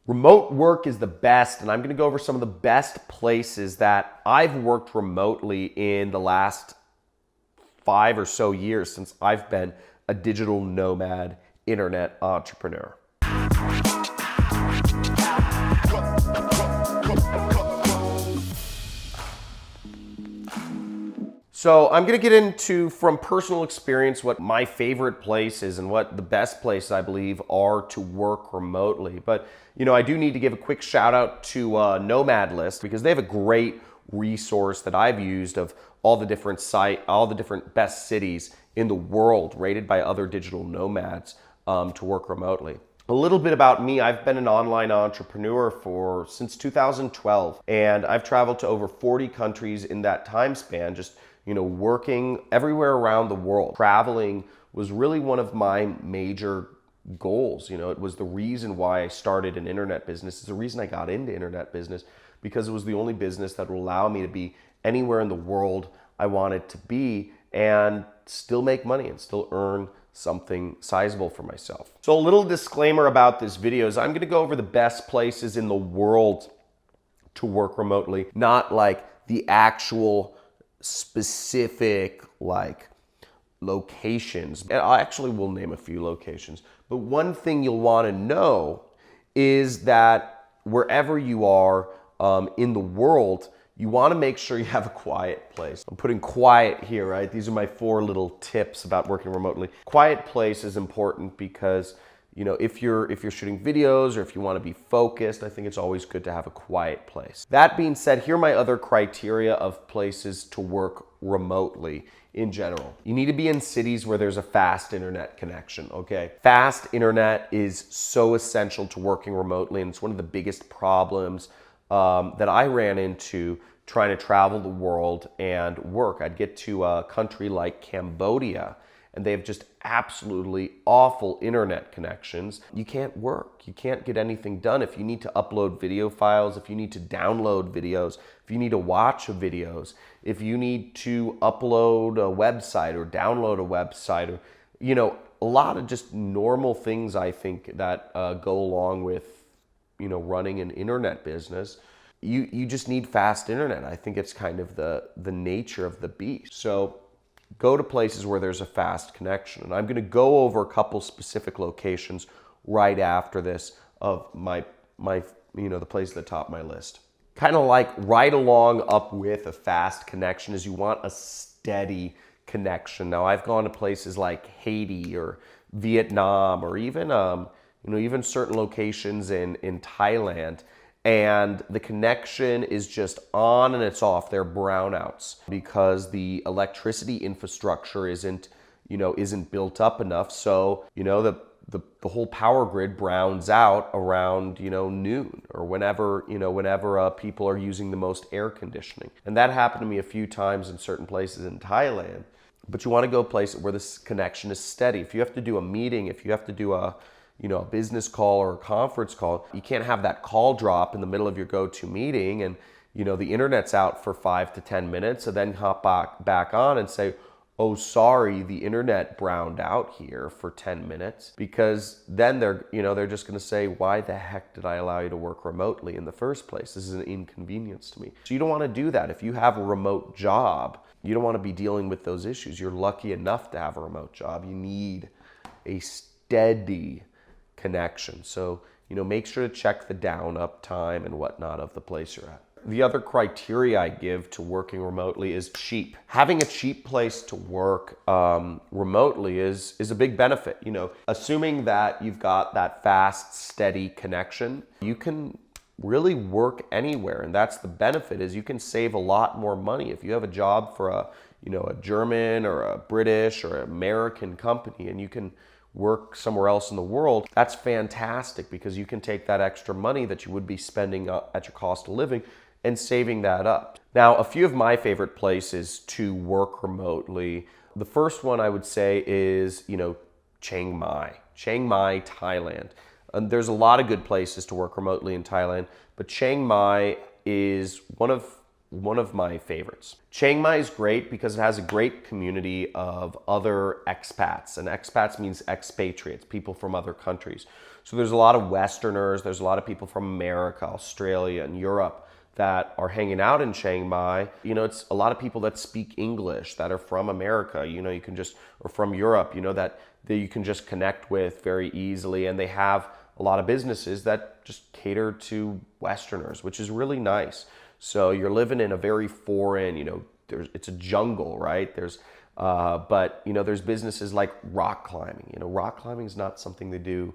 Remote work is the best, and I'm gonna go over some of the best places that I've worked remotely in the last 5 or so years since I've been a digital nomad internet entrepreneur. So I'm gonna get into, from personal experience, what my favorite places and what the best places I believe are to work remotely. But I do need to give a quick shout out to Nomad List, because they have a great resource that I've used of all the different best cities in the world rated by other digital nomads to work remotely. A little bit about me: I've been an online entrepreneur since 2012, and I've traveled to over 40 countries in that time span, just working everywhere around the world. Traveling was really one of my major goals. It was the reason why I started an internet business. It's the reason I got into internet business, because it was the only business that would allow me to be anywhere in the world I wanted to be and still make money and still earn something sizable for myself. So a little disclaimer about this video is I'm gonna go over the best places in the world to work remotely, not like the actual specific locations. And I actually will name a few locations, but one thing you'll want to know is that wherever you are in the world, you want to make sure you have a quiet place. I'm putting quiet here, right? These are my 4 little tips about working remotely. Quiet place is important because if you're shooting videos or if you want to be focused, I think it's always good to have a quiet place. That being said, here are my other criteria of places to work remotely in general. You need to be in cities where there's a fast internet connection, okay? Fast internet is so essential to working remotely, and it's one of the biggest problems that I ran into trying to travel the world and work. I'd get to a country like Cambodia, and they have just absolutely awful internet connections. You can't work. You can't get anything done. If you need to upload video files, if you need to download videos, if you need to watch videos, if you need to upload a website or download a website, or a lot of just normal things I think that go along with running an internet business. You just need fast internet. I think it's kind of the nature of the beast. So go to places where there's a fast connection. And I'm going to go over a couple specific locations right after this of the place at the top of my list. Kind of like right along up with a fast connection is you want a steady connection. Now, I've gone to places like Haiti or Vietnam, or even certain locations in Thailand, and the connection is just on and it's off. They're brownouts because the electricity infrastructure isn't built up enough. So the whole power grid browns out around noon, or whenever people are using the most air conditioning. And that happened to me a few times in certain places in Thailand. But you want to go places where this connection is steady. If you have to do a meeting, if you have to do a business call or a conference call, you can't have that call drop in the middle of your go-to meeting and, the internet's out for 5 to 10 minutes, so then hop back on and say, oh, sorry, the internet browned out here for 10 minutes, because then they're just going to say, why the heck did I allow you to work remotely in the first place? This is an inconvenience to me. So you don't want to do that. If you have a remote job, you don't want to be dealing with those issues. You're lucky enough to have a remote job. You need a steady connection. So, make sure to check the down up time and whatnot of the place you're at. The other criteria I give to working remotely is cheap. Having a cheap place to work remotely is a big benefit. Assuming that you've got that fast, steady connection, you can really work anywhere. And that's the benefit, is you can save a lot more money. If you have a job for a German or a British or American company, and you can work somewhere else in the world, that's fantastic, because you can take that extra money that you would be spending at your cost of living and saving that up. Now, a few of my favorite places to work remotely. The first one I would say is, Chiang Mai, Thailand. There's a lot of good places to work remotely in Thailand, but Chiang Mai is one of my favorites. Chiang Mai is great because it has a great community of other expats, and expats means expatriates, people from other countries. So there's a lot of Westerners, there's a lot of people from America, Australia, and Europe that are hanging out in Chiang Mai. You know, it's a lot of people that speak English that are from America, you know, you can just, or from Europe, you know, that you can just connect with very easily. And they have a lot of businesses that just cater to Westerners, which is really nice. So you're living in a very foreign, you know, it's a jungle, right? But you know, there's businesses like rock climbing. You know, rock climbing is not something they do,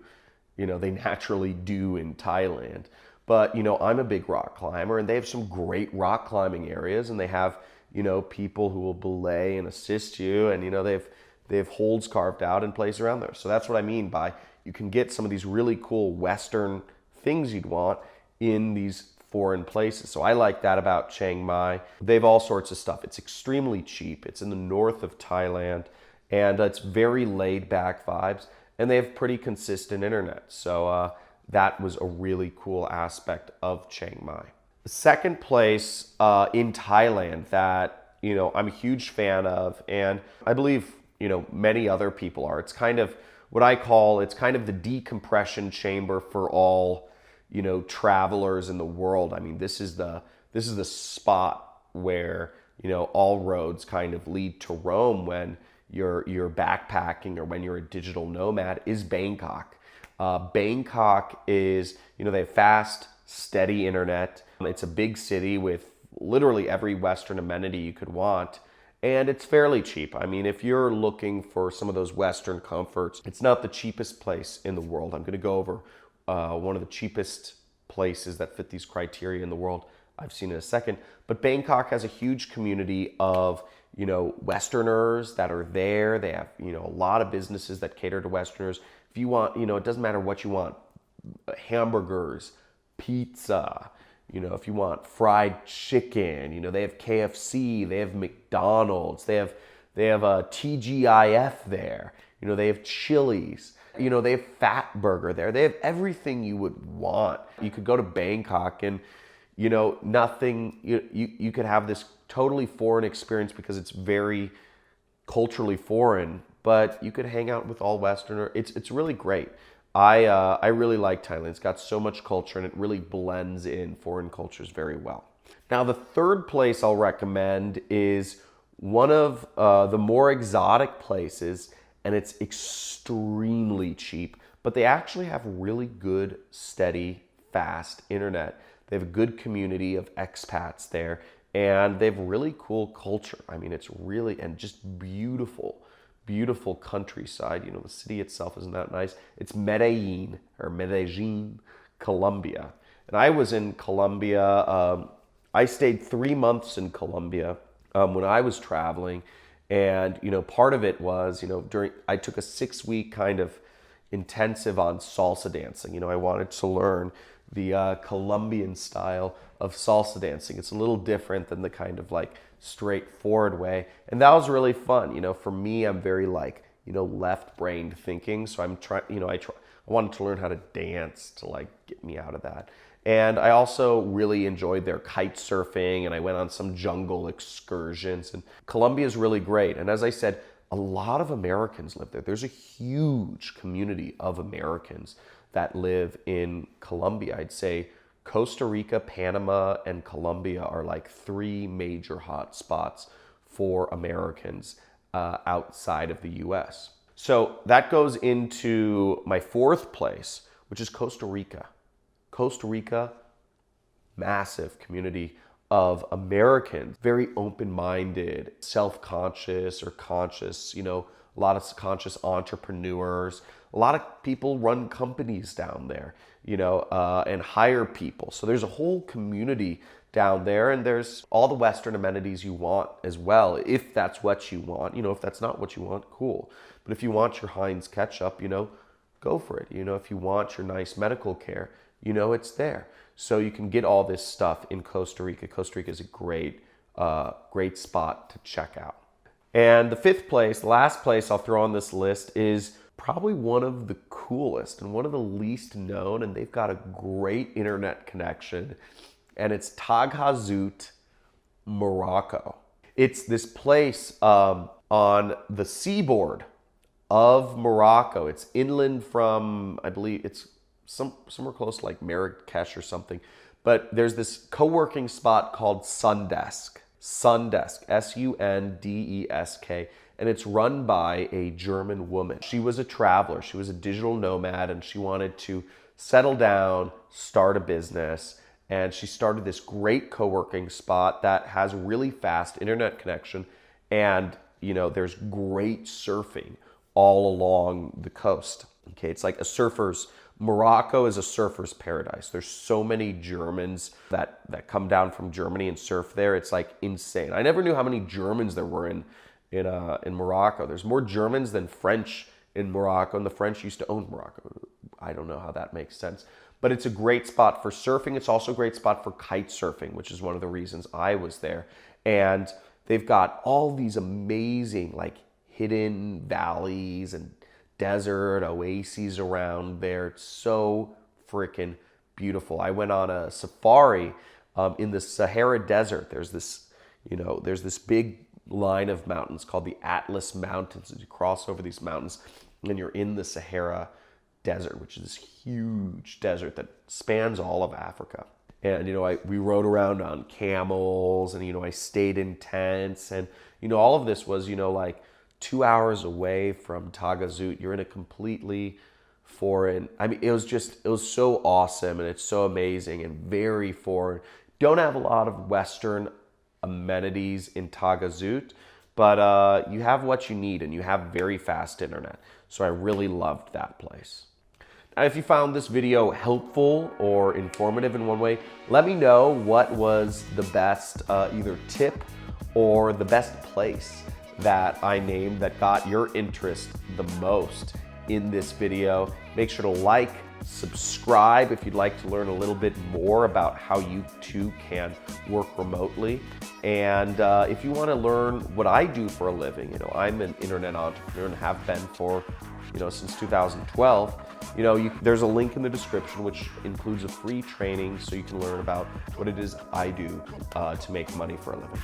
you know, they naturally do in Thailand. But you know, I'm a big rock climber, and they have some great rock climbing areas, and they have, you know, people who will belay and assist you, and you know, they have holds carved out and place around there. So that's what I mean by you can get some of these really cool Western things you'd want in these foreign places. So I like that about Chiang Mai. They have all sorts of stuff. It's extremely cheap. It's in the north of Thailand, and it's very laid back vibes, and they have pretty consistent internet. So that was a really cool aspect of Chiang Mai. The second place in Thailand that, you know, I'm a huge fan of, and I believe, you know, many other people are. It's kind of what I call, it's kind of the decompression chamber for all, you know, travelers in the world. I mean, this is the spot where, you know, all roads kind of lead to Rome when you're backpacking or when you're a digital nomad, is Bangkok. Bangkok is, you know, they have fast, steady internet. It's a big city with literally every Western amenity you could want. And it's fairly cheap. I mean, if you're looking for some of those Western comforts, it's not the cheapest place in the world. I'm going to go over one of the cheapest places that fit these criteria in the world I've seen in a second. But Bangkok has a huge community of, you know, Westerners that are there. They have, you know, a lot of businesses that cater to Westerners. If you want, you know, it doesn't matter what you want, hamburgers, pizza, you know, if you want fried chicken, you know, they have KFC, they have McDonald's, they have a TGIF there, you know, they have Chili's, you know, they have Fat Burger there. They have everything you would want. You could go to Bangkok and, you know, nothing, you could have this totally foreign experience because it's very culturally foreign, but you could hang out with all Westerner. It's really great. I really like Thailand. It's got so much culture, and it really blends in foreign cultures very well. Now, the third place I'll recommend is one of the more exotic places, and it's extremely cheap, but they actually have really good, steady, fast internet. They have a good community of expats there, and they have really cool culture. I mean, it's really, and just beautiful, beautiful countryside. You know, the city itself isn't that nice. It's Medellin, Colombia. And I was in Colombia. I stayed 3 months in Colombia when I was traveling. And, you know, part of it was, you know, I took a 6-week kind of intensive on salsa dancing. You know, I wanted to learn the Colombian style of salsa dancing. It's a little different than the kind of like straightforward way. And that was really fun. You know, for me, I'm very like, you know, left-brained thinking. So I'm trying, you know, I wanted to learn how to dance to like get me out of that. And I also really enjoyed their kite surfing, and I went on some jungle excursions. And Colombia is really great. And as I said, a lot of Americans live there. There's a huge community of Americans that live in Colombia. I'd say Costa Rica, Panama, and Colombia are like 3 major hot spots for Americans outside of the US. So that goes into my 4th place, which is Costa Rica. Costa Rica, massive community of Americans, very open-minded, self-conscious or conscious, you know, a lot of conscious entrepreneurs. A lot of people run companies down there, you know, and hire people. So there's a whole community down there, and there's all the Western amenities you want as well, if that's what you want. You know, if that's not what you want, cool. But if you want your Heinz ketchup, you know, go for it. You know, if you want your nice medical care, you know, it's there. So you can get all this stuff in Costa Rica. Costa Rica is a great, great spot to check out. And the 5th place, the last place I'll throw on this list, is probably one of the coolest and one of the least known, and they've got a great internet connection, and it's Taghazout, Morocco. It's this place on the seaboard of Morocco. It's inland from, I believe it's somewhere close to like Marrakesh or something. But there's this co-working spot called Sundesk. Sundesk, Sundesk, and it's run by a German woman. She was a traveler, she was a digital nomad, and she wanted to settle down, start a business, and she started this great co-working spot that has really fast internet connection, and there's great surfing all along the coast. Okay, it's like Morocco is a surfer's paradise. There's so many Germans that come down from Germany and surf there. It's like insane. I never knew how many Germans there were in Morocco. There's more Germans than French in Morocco, and the French used to own Morocco. I don't know how that makes sense. But it's a great spot for surfing. It's also a great spot for kite surfing, which is one of the reasons I was there. And they've got all these amazing like hidden valleys and desert oases around there. It's so freaking beautiful. I went on a safari in the Sahara Desert. There's this big line of mountains called the Atlas Mountains. You cross over these mountains and you're in the Sahara Desert, which is this huge desert that spans all of Africa. And we rode around on camels, and I stayed in tents, and all of this was like 2 hours away from Tagazout. You're in a completely foreign, it was so awesome, and it's so amazing and very foreign. Don't have a lot of Western amenities in Tagazout, but you have what you need, and you have very fast internet. So I really loved that place. Now, if you found this video helpful or informative in one way, let me know what was the best either tip or the best place that I named that got your interest the most in this video. Make sure to like, subscribe if you'd like to learn a little bit more about how you too can work remotely. And if you want to learn what I do for a living, I'm an internet entrepreneur and have been for since 2012. There's a link in the description which includes a free training so you can learn about what it is I do to make money for a living.